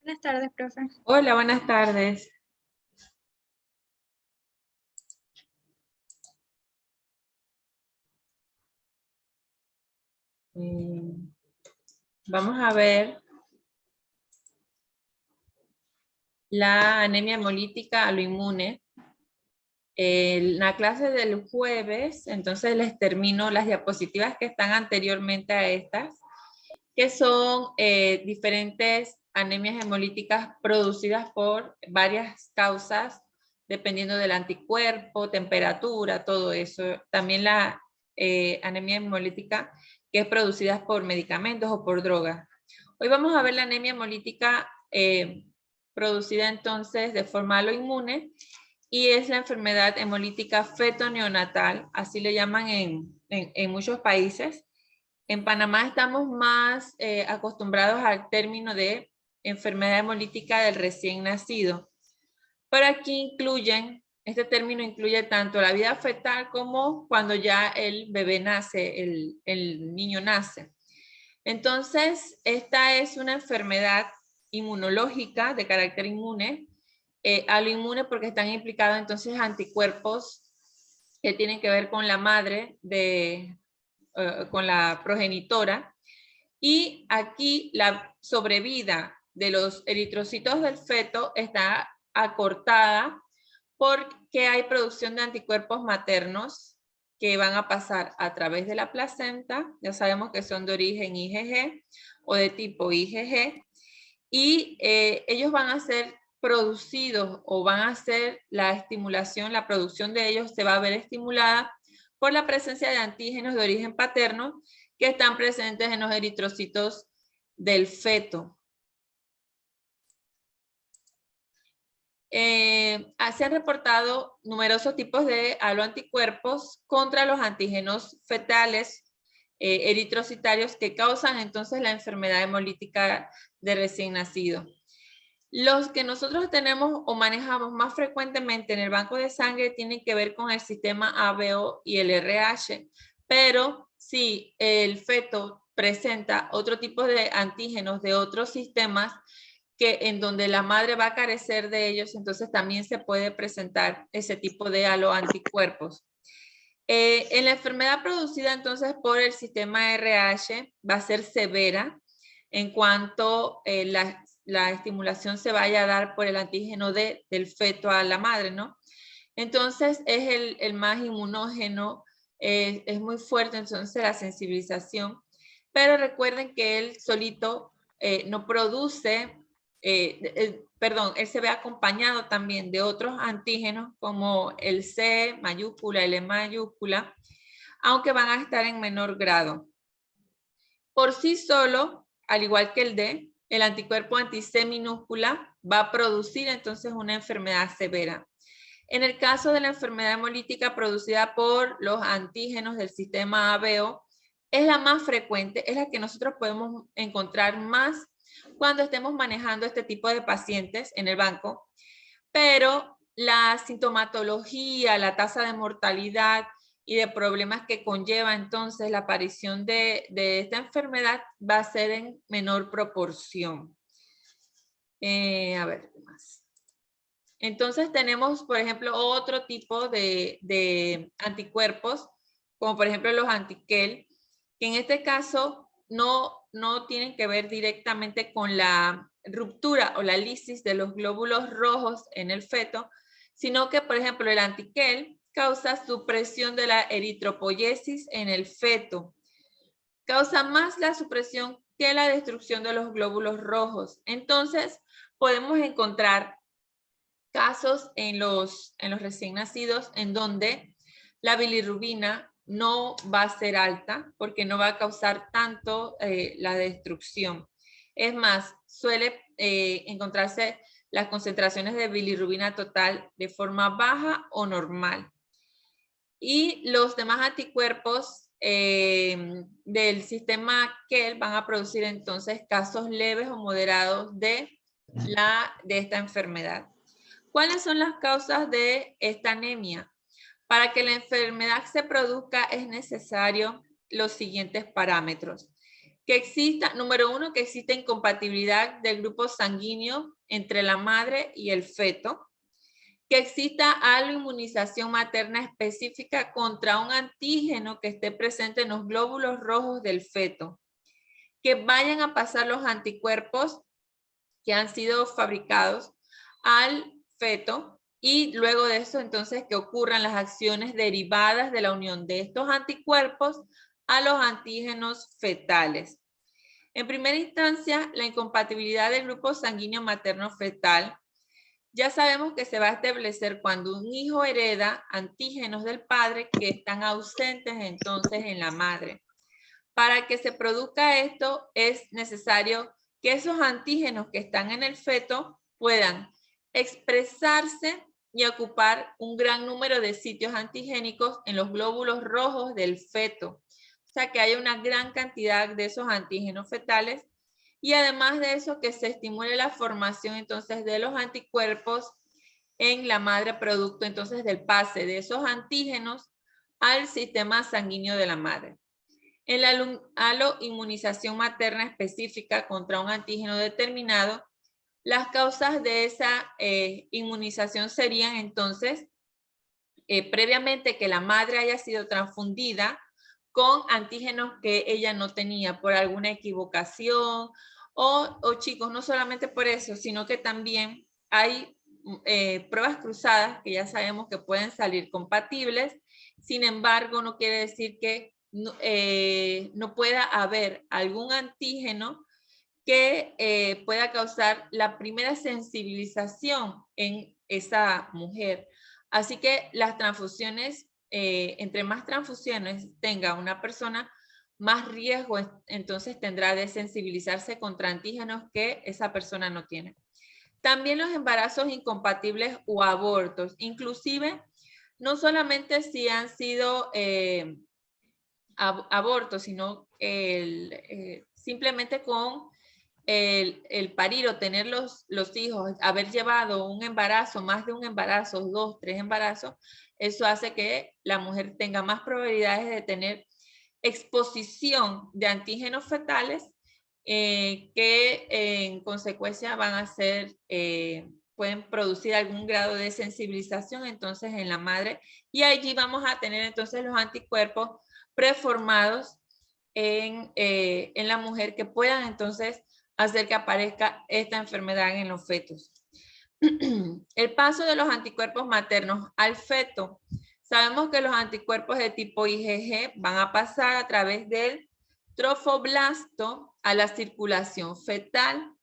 Buenas tardes, profe. Hola, buenas tardes. Vamos a ver la anemia hemolítica aloinmune. En la clase del jueves, entonces les termino las diapositivas que están anteriormente a estas, que son diferentes anemias hemolíticas producidas por varias causas, dependiendo del anticuerpo, temperatura, todo eso. También la anemia hemolítica que es producida por medicamentos o por drogas. Hoy vamos a ver la anemia hemolítica producida entonces de forma aloinmune, y es la enfermedad hemolítica feto-neonatal, así le llaman en muchos países. En Panamá estamos más acostumbrados al término de enfermedad hemolítica del recién nacido. Pero aquí este término incluye tanto la vida fetal como cuando ya el bebé nace, el niño nace. Entonces, esta es una enfermedad inmunológica de carácter inmune, aloinmune porque están implicados entonces anticuerpos que tienen que ver con la madre, con la progenitora, y aquí la sobrevida de los eritrocitos del feto está acortada porque hay producción de anticuerpos maternos que van a pasar a través de la placenta. Ya sabemos que son de origen IgG o de tipo IgG, y ellos van a ser producidos o van a ser la estimulación, la producción de ellos se va a ver estimulada por la presencia de antígenos de origen paterno que están presentes en los eritrocitos del feto. Se han reportado numerosos tipos de aloanticuerpos contra los antígenos fetales eritrocitarios que causan entonces la enfermedad hemolítica de recién nacido. Los que nosotros tenemos o manejamos más frecuentemente en el banco de sangre tienen que ver con el sistema ABO y el RH, pero si el feto presenta otro tipo de antígenos de otros sistemas en donde la madre va a carecer de ellos, entonces también se puede presentar ese tipo de aloanticuerpos. En la enfermedad producida entonces por el sistema RH va a ser severa en cuanto la estimulación se vaya a dar por el antígeno del feto a la madre, ¿no? Entonces es el más inmunógeno, es muy fuerte entonces la sensibilización, pero recuerden que él solito no produce, perdón, él se ve acompañado también de otros antígenos como el C mayúscula, el E mayúscula, aunque van a estar en menor grado. Por sí solo, al igual que el D, el anticuerpo anti-C minúscula va a producir entonces una enfermedad severa. En el caso de la enfermedad hemolítica producida por los antígenos del sistema ABO, es la más frecuente, es la que nosotros podemos encontrar más cuando estemos manejando este tipo de pacientes en el banco, pero la sintomatología, la tasa de mortalidad y de problemas que conlleva entonces la aparición de esta enfermedad va a ser en menor proporción. A ver, ¿qué más? Entonces tenemos, por ejemplo, otro tipo de anticuerpos, como por ejemplo los antiquel, que en este caso no tienen que ver directamente con la ruptura o la lisis de los glóbulos rojos en el feto, sino que, por ejemplo, el antiquel causa supresión de la eritropoyesis en el feto. Causa más la supresión que la destrucción de los glóbulos rojos. Entonces, podemos encontrar casos en los recién nacidos en donde la bilirrubina no va a ser alta porque no va a causar tanto la destrucción. Es más, suele encontrarse las concentraciones de bilirrubina total de forma baja o normal. Y los demás anticuerpos del sistema KEL van a producir entonces casos leves o moderados de esta enfermedad. ¿Cuáles son las causas de esta anemia? Para que la enfermedad se produzca es necesario los siguientes parámetros. Que exista, número 1, que exista incompatibilidad del grupo sanguíneo entre la madre y el feto. Que exista aloinmunización materna específica contra un antígeno que esté presente en los glóbulos rojos del feto. Que vayan a pasar los anticuerpos que han sido fabricados al feto y luego de eso entonces que ocurran las acciones derivadas de la unión de estos anticuerpos a los antígenos fetales. En primera instancia, la incompatibilidad del grupo sanguíneo materno-fetal ya sabemos que se va a establecer cuando un hijo hereda antígenos del padre que están ausentes entonces en la madre. Para que se produzca esto es necesario que esos antígenos que están en el feto puedan expresarse y ocupar un gran número de sitios antigénicos en los glóbulos rojos del feto. O sea, que haya una gran cantidad de esos antígenos fetales y además de eso que se estimule la formación entonces de los anticuerpos en la madre producto entonces del pase de esos antígenos al sistema sanguíneo de la madre. En la aloinmunización materna específica contra un antígeno determinado, las causas de esa inmunización serían entonces previamente que la madre haya sido transfundida con antígenos que ella no tenía por alguna equivocación o chicos, no solamente por eso, sino que también hay pruebas cruzadas que ya sabemos que pueden salir compatibles, sin embargo no quiere decir que no pueda haber algún antígeno que pueda causar la primera sensibilización en esa mujer. Así que las transfusiones, entre más transfusiones tenga una persona, más riesgo entonces tendrá de sensibilizarse contra antígenos que esa persona no tiene. También los embarazos incompatibles o abortos, inclusive no solamente si han sido abortos, sino simplemente con el parir o tener los hijos, haber llevado un embarazo, más de un embarazo, 2, 3 embarazos, eso hace que la mujer tenga más probabilidades de tener exposición de antígenos fetales que en consecuencia van a ser, pueden producir algún grado de sensibilización entonces en la madre y allí vamos a tener entonces los anticuerpos preformados en la mujer que puedan entonces hacer que aparezca esta enfermedad en los fetos. El paso de los anticuerpos maternos al feto. Sabemos que los anticuerpos de tipo IgG van a pasar a través del trofoblasto a la circulación fetal.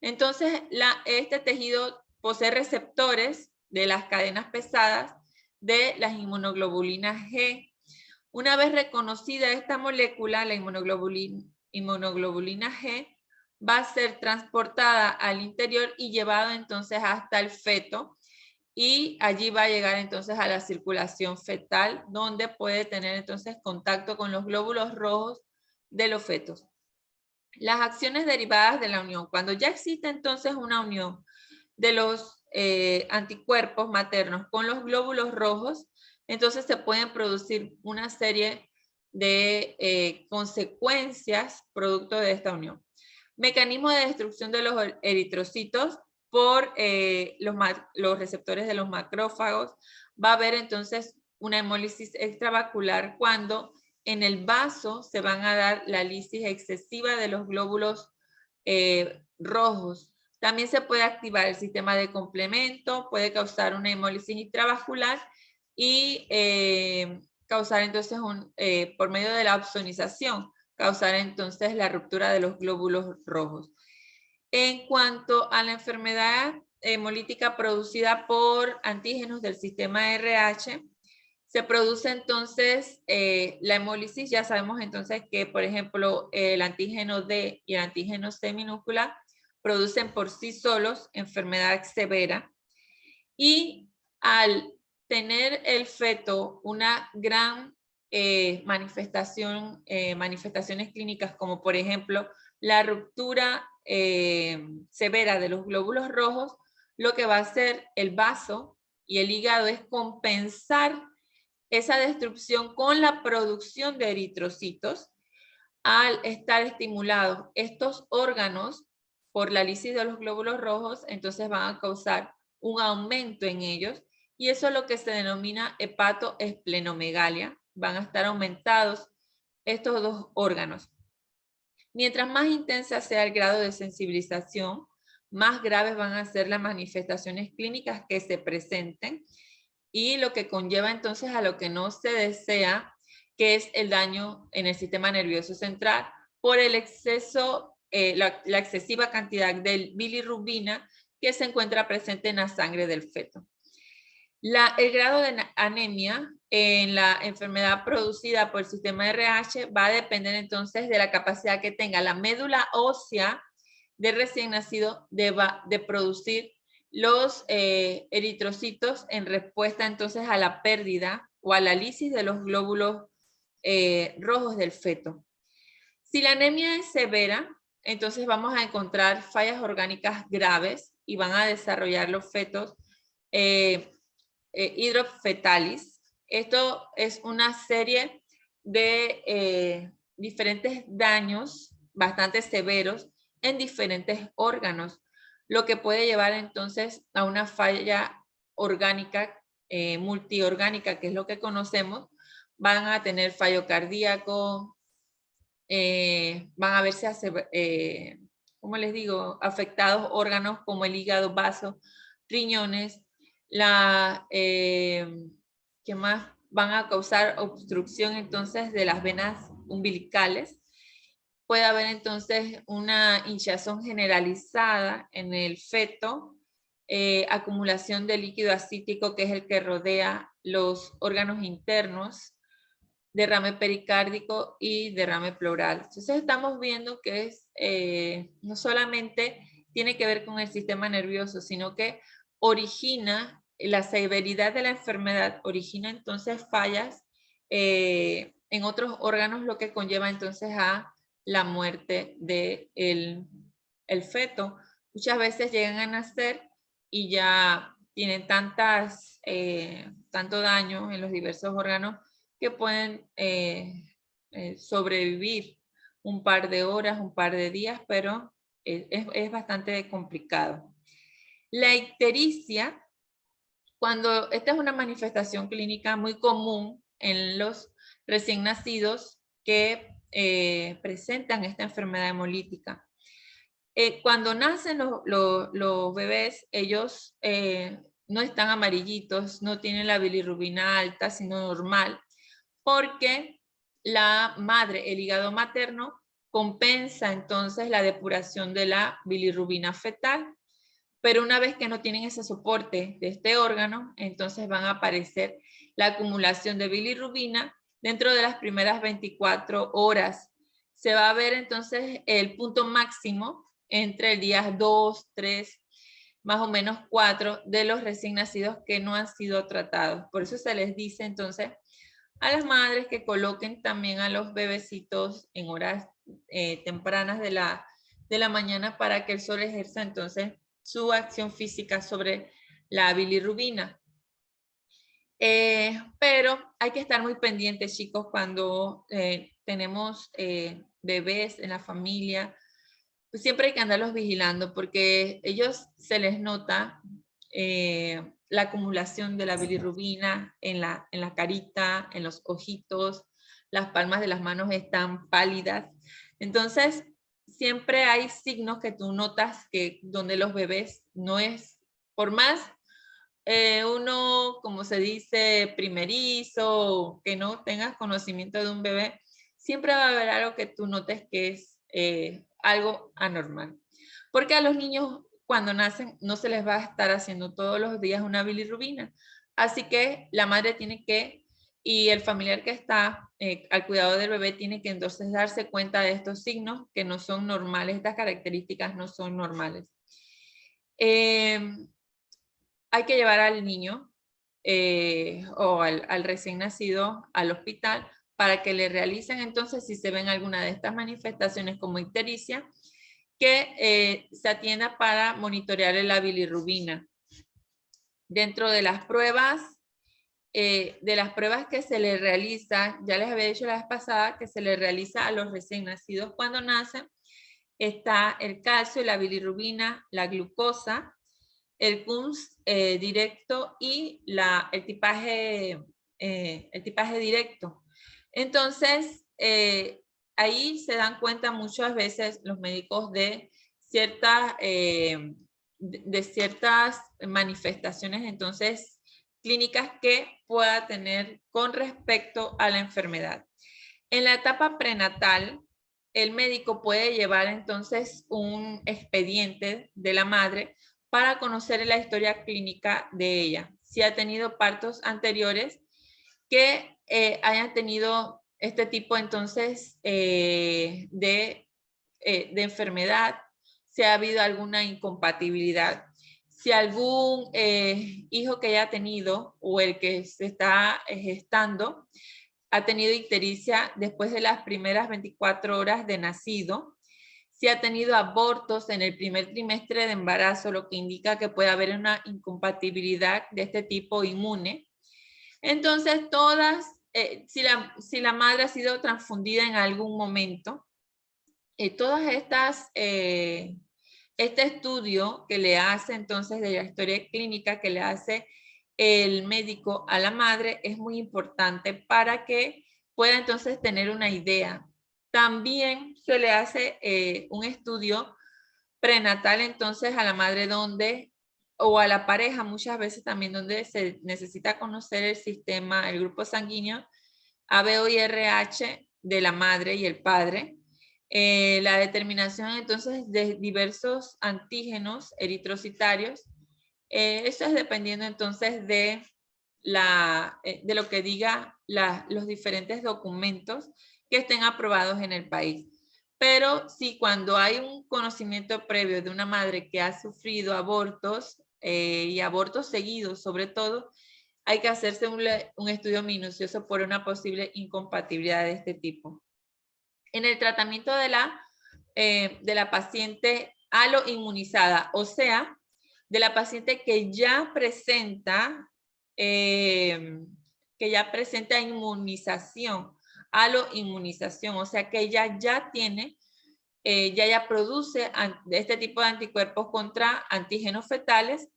Entonces, este tejido posee receptores de las cadenas pesadas de las inmunoglobulinas G. Una vez reconocida esta molécula, la inmunoglobulina G, va a ser transportada al interior y llevada entonces hasta el feto y allí va a llegar entonces a la circulación fetal donde puede tener entonces contacto con los glóbulos rojos de los fetos. Las acciones derivadas de la unión. Cuando ya existe entonces una unión de los anticuerpos maternos con los glóbulos rojos, entonces se pueden producir una serie de consecuencias producto de esta unión. Mecanismo de destrucción de los eritrocitos por los receptores de los macrófagos. Va a haber entonces una hemólisis extravascular cuando en el vaso se van a dar la lisis excesiva de los glóbulos rojos. También se puede activar el sistema de complemento, puede causar una hemólisis intravascular y causar entonces, por medio de la opsonización, causar entonces la ruptura de los glóbulos rojos. En cuanto a la enfermedad hemolítica producida por antígenos del sistema RH, se produce entonces la hemólisis. Ya sabemos entonces que, por ejemplo, el antígeno D y el antígeno C minúscula producen por sí solos enfermedad severa. Y al tener el feto una gran manifestaciones clínicas como por ejemplo la ruptura severa de los glóbulos rojos, lo que va a hacer el vaso y el hígado es compensar esa destrucción con la producción de eritrocitos al estar estimulados estos órganos por la lisis de los glóbulos rojos, entonces van a causar un aumento en ellos, y eso es lo que se denomina hepatoesplenomegalia. Van a estar aumentados estos dos órganos. Mientras más intensa sea el grado de sensibilización, más graves van a ser las manifestaciones clínicas que se presenten, y lo que conlleva entonces a lo que no se desea, que es el daño en el sistema nervioso central por el exceso, la excesiva cantidad de bilirrubina que se encuentra presente en la sangre del feto. El grado de anemia en la enfermedad producida por el sistema RH va a depender entonces de la capacidad que tenga la médula ósea del recién nacido de producir los eritrocitos en respuesta entonces a la pérdida o a la lisis de los glóbulos rojos del feto. Si la anemia es severa, entonces vamos a encontrar fallas orgánicas graves y van a desarrollar los fetos hidrofetalis. Esto es una serie de diferentes daños bastante severos en diferentes órganos, lo que puede llevar entonces a una falla orgánica, multiorgánica, que es lo que conocemos. Van a tener fallo cardíaco, van a verse, como les digo, afectados órganos como el hígado, vasos, riñones, ¿qué más? Van a causar obstrucción entonces de las venas umbilicales. Puede haber entonces una hinchazón generalizada en el feto, acumulación de líquido acítico, que es el que rodea los órganos internos, derrame pericárdico y derrame pleural. Entonces estamos viendo que no solamente tiene que ver con el sistema nervioso, sino que origina la severidad de la enfermedad, origina entonces fallas en otros órganos, lo que conlleva entonces a la muerte del el feto. Muchas veces llegan a nacer y ya tienen tanto daño en los diversos órganos que pueden sobrevivir un par de horas, un par de días, pero es bastante complicado. La ictericia, cuando esta es una manifestación clínica muy común en los recién nacidos que presentan esta enfermedad hemolítica. Cuando nacen los bebés, ellos no están amarillitos, no tienen la bilirrubina alta, sino normal, porque la madre, el hígado materno, compensa entonces la depuración de la bilirrubina fetal. Pero una vez que no tienen ese soporte de este órgano, entonces van a aparecer la acumulación de bilirrubina dentro de las primeras 24 horas. Se va a ver entonces el punto máximo entre el día 2, 3, más o menos 4 de los recién nacidos que no han sido tratados. Por eso se les dice entonces a las madres que coloquen también a los bebecitos en horas tempranas de la mañana para que el sol ejerza entonces su acción física sobre la bilirrubina. Pero hay que estar muy pendientes, chicos, cuando tenemos bebés en la familia. Pues siempre hay que andarlos vigilando porque ellos se les nota la acumulación de la bilirrubina en la carita, en los ojitos, las palmas de las manos están pálidas. Entonces, siempre hay signos que tú notas que donde los bebés no es, por más uno, como se dice, primerizo, que no tengas conocimiento de un bebé, siempre va a haber algo que tú notes que es algo anormal. Porque a los niños cuando nacen no se les va a estar haciendo todos los días una bilirrubina. Así que la madre tiene que, y el familiar que está al cuidado del bebé tiene que entonces darse cuenta de estos signos que no son normales, estas características no son normales. Hay que llevar al niño o al recién nacido al hospital para que le realicen entonces si se ven alguna de estas manifestaciones como ictericia, que se atienda para monitorear la bilirrubina. Dentro de las pruebas de las pruebas que se le realiza, ya les había dicho la vez pasada, que se le realiza a los recién nacidos cuando nacen, está el calcio, la bilirrubina, la glucosa, el CUMS directo y el tipaje directo. Entonces, ahí se dan cuenta muchas veces los médicos de ciertas manifestaciones, entonces, clínicas que pueda tener con respecto a la enfermedad. En la etapa prenatal, el médico puede llevar entonces un expediente de la madre para conocer la historia clínica de ella. Si ha tenido partos anteriores que hayan tenido este tipo entonces de enfermedad, si ha habido alguna incompatibilidad. Si algún hijo que haya tenido o el que se está gestando ha tenido ictericia después de las primeras 24 horas de nacido, si ha tenido abortos en el primer trimestre de embarazo, lo que indica que puede haber una incompatibilidad de este tipo inmune. Entonces, si la madre ha sido transfundida en algún momento, todas estas, este estudio que le hace entonces de la historia clínica que le hace el médico a la madre es muy importante para que pueda entonces tener una idea. También se le hace un estudio prenatal entonces a la madre o a la pareja muchas veces también donde se necesita conocer el sistema, el grupo sanguíneo ABO y RH de la madre y el padre. La determinación entonces de diversos antígenos eritrocitarios. Eso es dependiendo entonces de lo que diga los diferentes documentos que estén aprobados en el país. Pero sí, cuando hay un conocimiento previo de una madre que ha sufrido abortos y abortos seguidos sobre todo, hay que hacerse un estudio minucioso por una posible incompatibilidad de este tipo. En el tratamiento de la paciente aloinmunizada, o sea, de la paciente que ya presenta inmunización, aloinmunización, o sea que ella ya tiene, ya produce este tipo de anticuerpos contra antígenos fetales.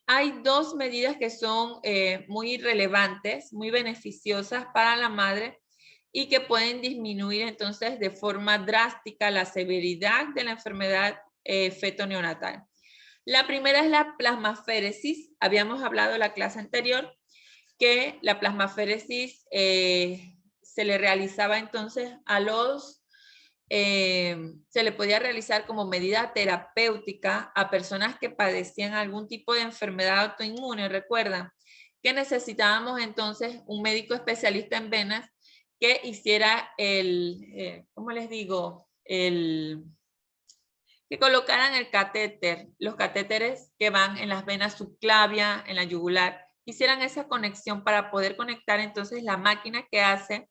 Hay dos medidas que son muy relevantes, muy beneficiosas para la madre y que pueden disminuir entonces de forma drástica la severidad de la enfermedad feto-neonatal. La primera es la plasmaféresis. Habíamos hablado en la clase anterior que la plasmaféresis se le realizaba entonces se le podía realizar como medida terapéutica a personas que padecían algún tipo de enfermedad autoinmune. Recuerdan que necesitábamos entonces un médico especialista en venas que hiciera ¿cómo les digo? Que colocaran el catéter, los catéteres que van en las venas subclavia, en la yugular, hicieran esa conexión para poder conectar entonces la máquina que hace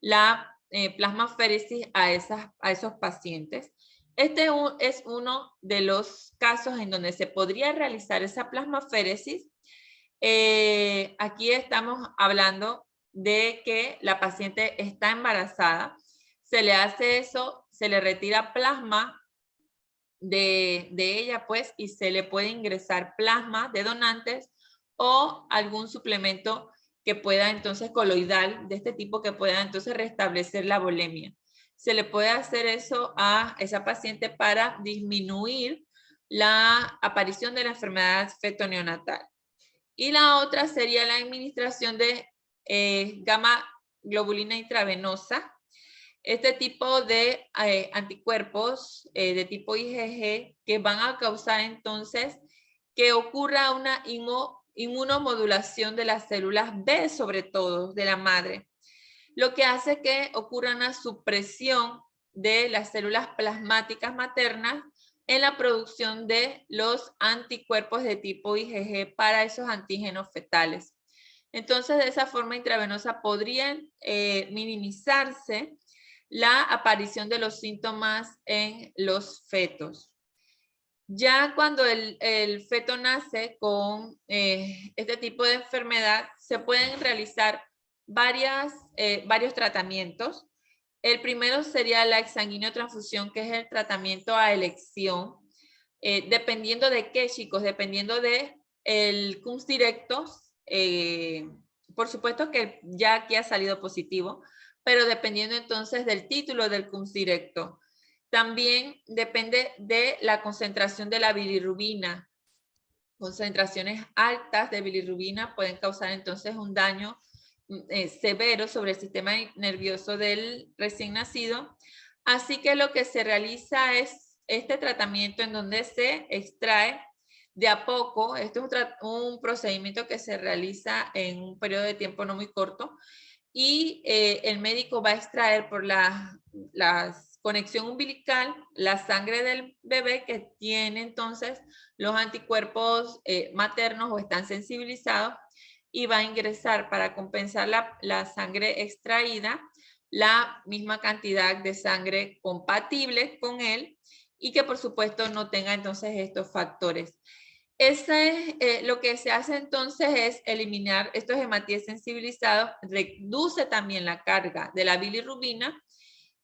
la plasmaféresis a esos pacientes. Este es uno de los casos en donde se podría realizar esa plasmaféresis. Aquí estamos hablando de que la paciente está embarazada, se le hace eso, se le retira plasma de ella, pues, y se le puede ingresar plasma de donantes o algún suplemento que pueda entonces coloidal de este tipo que pueda entonces restablecer la volemia. Se le puede hacer eso a esa paciente para disminuir la aparición de la enfermedad feto-neonatal. Y la otra sería la administración de gamma globulina intravenosa. Este tipo de anticuerpos de tipo IgG que van a causar entonces que ocurra una inmunomodulación de las células B, sobre todo de la madre, lo que hace que ocurra una supresión de las células plasmáticas maternas en la producción de los anticuerpos de tipo IgG para esos antígenos fetales. Entonces, de esa forma intravenosa podrían minimizarse la aparición de los síntomas en los fetos. Ya cuando el feto nace con este tipo de enfermedad, se pueden realizar varios tratamientos. El primero sería la exsanguinotransfusión, que es el tratamiento a elección. Dependiendo de qué, chicos, dependiendo de el CUMS directo, por supuesto que ya aquí ha salido positivo, pero dependiendo entonces del título del CUMS directo. También depende de la concentración de la bilirrubina. Concentraciones altas de bilirrubina pueden causar entonces un daño severo sobre el sistema nervioso del recién nacido. Así que lo que se realiza es este tratamiento en donde se extrae de a poco. Esto es un procedimiento que se realiza en un periodo de tiempo no muy corto y el médico va a extraer por la conexión umbilical la sangre del bebé que tiene entonces los anticuerpos maternos o están sensibilizados y va a ingresar para compensar la sangre extraída la misma cantidad de sangre compatible con él y que por supuesto no tenga entonces estos factores. Lo que se hace entonces es eliminar estos hematíes sensibilizados, reduce también la carga de la bilirrubina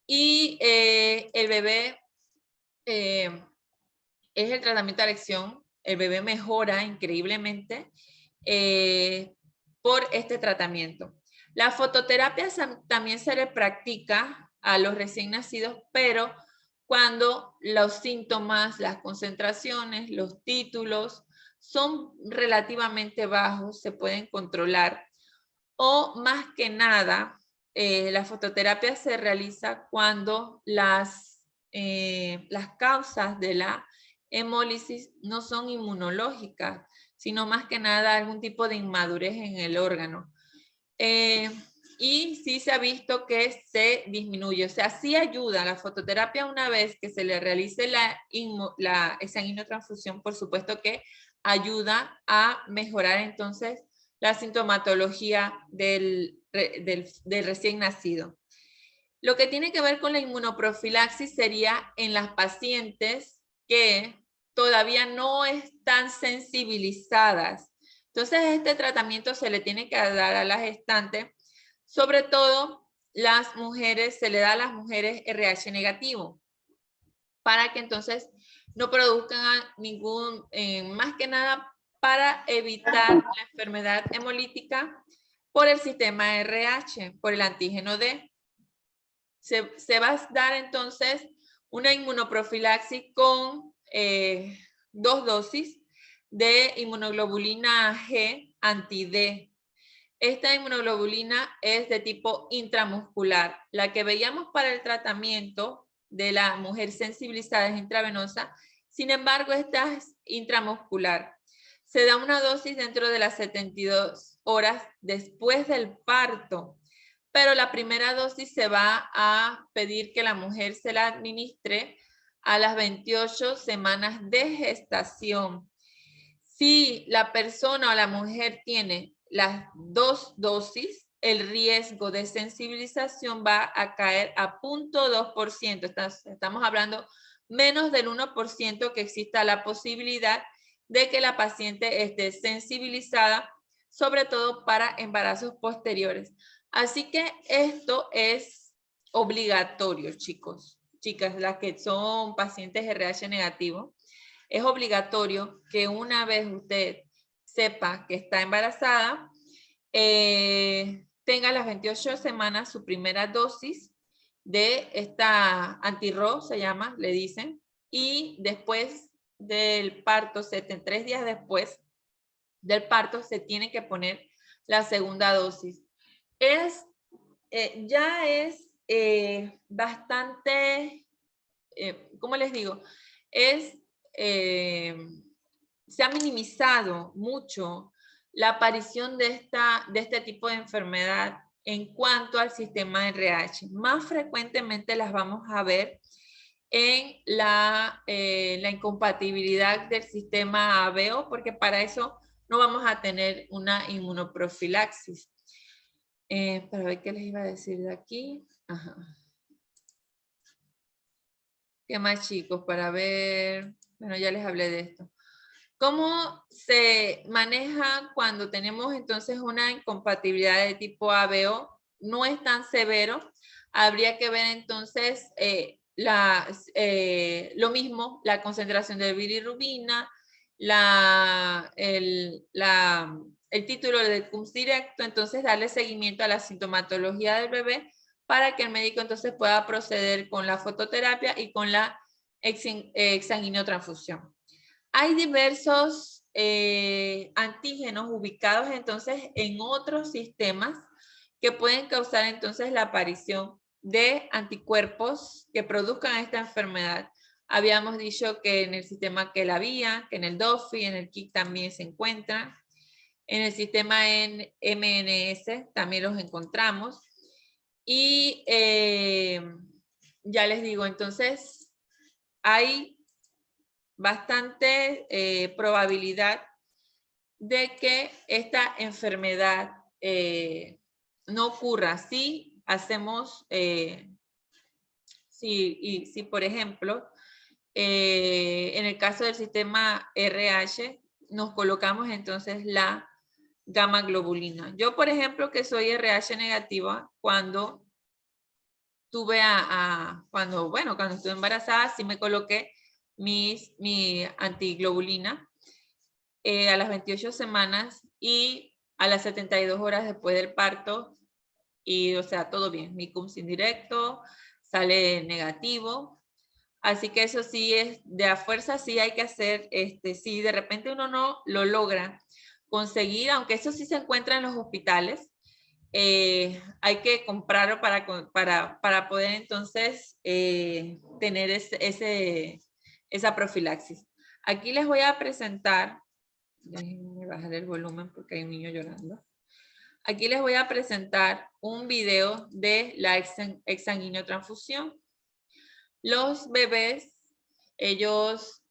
y el bebé es el tratamiento de elección. El bebé mejora increíblemente por este tratamiento. La fototerapia también se le practica a los recién nacidos, pero cuando los síntomas, las concentraciones, los títulos son relativamente bajos, se pueden controlar. O más que nada, la fototerapia se realiza cuando las causas de la hemólisis no son inmunológicas, sino más que nada algún tipo de inmadurez en el órgano. Y sí se ha visto que se disminuye, o sea, sí ayuda la fototerapia una vez que se le realice la exsanguinotransfusión, por supuesto que ayuda a mejorar entonces la sintomatología del recién nacido. Lo que tiene que ver con la inmunoprofilaxis sería en las pacientes que todavía no están sensibilizadas. Entonces, este tratamiento se le tiene que dar a la gestante, sobre todo las mujeres, se le da a las mujeres RH negativo, para que entonces no produzcan ningún, más que nada para evitar la enfermedad hemolítica por el sistema RH, por el antígeno D. Se va a dar entonces una inmunoprofilaxis con 2 dosis de inmunoglobulina G anti-D. Esta inmunoglobulina es de tipo intramuscular. La que veíamos para el tratamiento de la mujer sensibilizada es intravenosa. Sin embargo, esta es intramuscular. Se da una dosis dentro de las 72 horas después del parto, pero la primera dosis se va a pedir que la mujer se la administre a las 28 semanas de gestación. Si la persona o la mujer tiene las 2 dosis, el riesgo de sensibilización va a caer a 0.2%. Estamos hablando menos del 1% que exista la posibilidad de que la paciente esté sensibilizada, sobre todo para embarazos posteriores. Así que esto es obligatorio, chicos, chicas, las que son pacientes RH negativo. Es obligatorio que una vez usted sepa que está embarazada, tenga las 28 semanas su primera dosis de esta anti-RO, se llama, le dicen, y después del parto, 73 días después del parto, se tiene que poner la segunda dosis. Ya es bastante, ¿cómo les digo? Se ha minimizado mucho la aparición de este tipo de enfermedad en cuanto al sistema RH. Más frecuentemente las vamos a ver en la incompatibilidad del sistema ABO, porque para eso no vamos a tener una inmunoprofilaxis. Para ver qué les iba a decir de aquí. Ajá. ¿Qué más, chicos? Para ver, bueno, ya les hablé de esto. ¿Cómo se maneja cuando tenemos entonces una incompatibilidad de tipo ABO? No es tan severo. Habría que ver entonces lo mismo, la concentración de bilirrubina, el título de CUMS directo, entonces darle seguimiento a la sintomatología del bebé para que el médico entonces pueda proceder con la fototerapia y con la exsanguinotransfusión. Hay diversos antígenos ubicados entonces en otros sistemas que pueden causar entonces la aparición de anticuerpos que produzcan esta enfermedad. Habíamos dicho que en el sistema que en el DOFI, en el KIC también se encuentran. En el sistema MNS también los encontramos. Y ya les digo, entonces hay bastante probabilidad de que esta enfermedad no ocurra si hacemos, si por ejemplo, en el caso del sistema RH, nos colocamos entonces la gamma globulina. Yo, por ejemplo, que soy RH negativa, cuando cuando estuve embarazada, sí me coloqué mi antiglobulina a las 28 semanas y a las 72 horas después del parto. Y, o sea, todo bien. Mi CUMS indirecto sale negativo. Así que eso sí es, de a fuerza sí hay que hacer, si de repente uno no lo logra conseguir, aunque eso sí se encuentra en los hospitales, hay que comprarlo para poder entonces tener esa profilaxis. Aquí les voy a presentar, déjenme bajar el volumen porque hay un niño llorando. Aquí les voy a presentar un video de la exsanguinotransfusión. Los bebés, ellos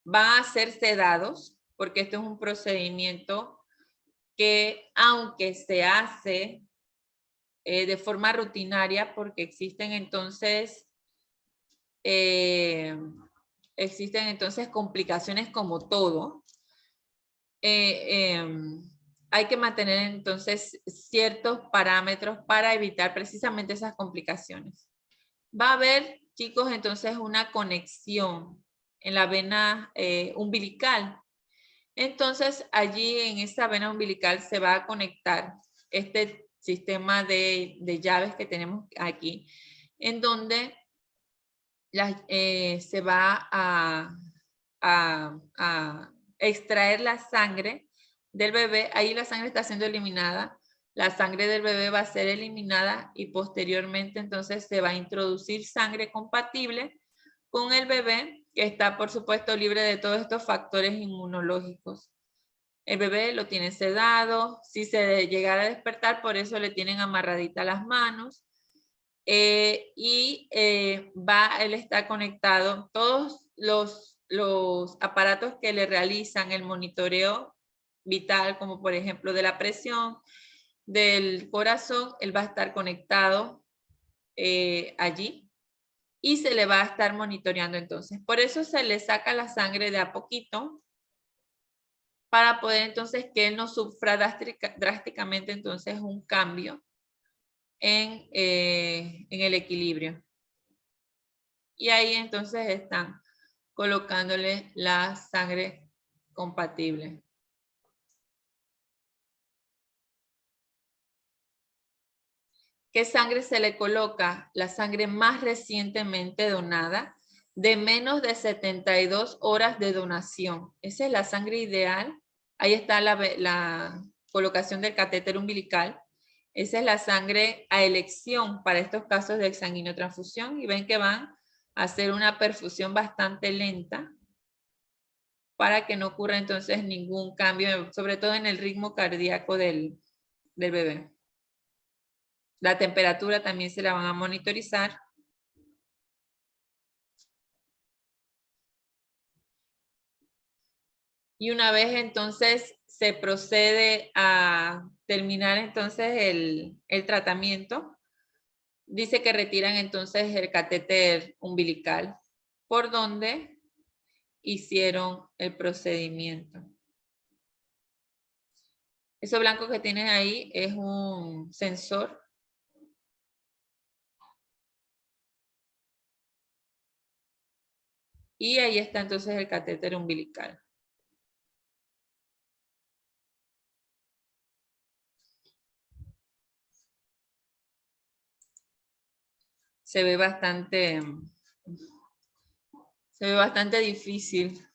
van a ser sedados porque esto es un procedimiento que aunque se hace de forma rutinaria, porque existen entonces complicaciones como todo, hay que mantener entonces ciertos parámetros para evitar precisamente esas complicaciones. Va a haber, chicos, entonces una conexión en la vena umbilical. Entonces, allí en esa vena umbilical se va a conectar este sistema de llaves que tenemos aquí, en donde se va a extraer la sangre del bebé. Ahí la sangre está siendo eliminada. La sangre del bebé va a ser eliminada y posteriormente entonces se va a introducir sangre compatible con el bebé, que está por supuesto libre de todos estos factores inmunológicos. El bebé lo tiene sedado, si se llegara a despertar, por eso le tienen amarraditas las manos. Él está conectado, todos los aparatos que le realizan el monitoreo vital, como por ejemplo de la presión, del corazón, él va a estar conectado allí y se le va a estar monitoreando entonces. Por eso se le saca la sangre de a poquito, para poder entonces que él no sufra drásticamente entonces un cambio en el equilibrio. Y ahí entonces están colocándole la sangre compatible. ¿Qué sangre se le coloca? La sangre más recientemente donada, de menos de 72 horas de donación. Esa es la sangre ideal. Ahí está la colocación del catéter umbilical. Esa es la sangre a elección para estos casos de exsanguinotransfusión. Y ven que van a hacer una perfusión bastante lenta para que no ocurra entonces ningún cambio, sobre todo en el ritmo cardíaco del bebé. La temperatura también se la van a monitorizar. Y una vez entonces se procede a terminar entonces el tratamiento, dice que retiran entonces el catéter umbilical, por donde hicieron el procedimiento. Eso blanco que tienes ahí es un sensor. Y ahí está entonces el catéter umbilical. Se ve bastante difícil.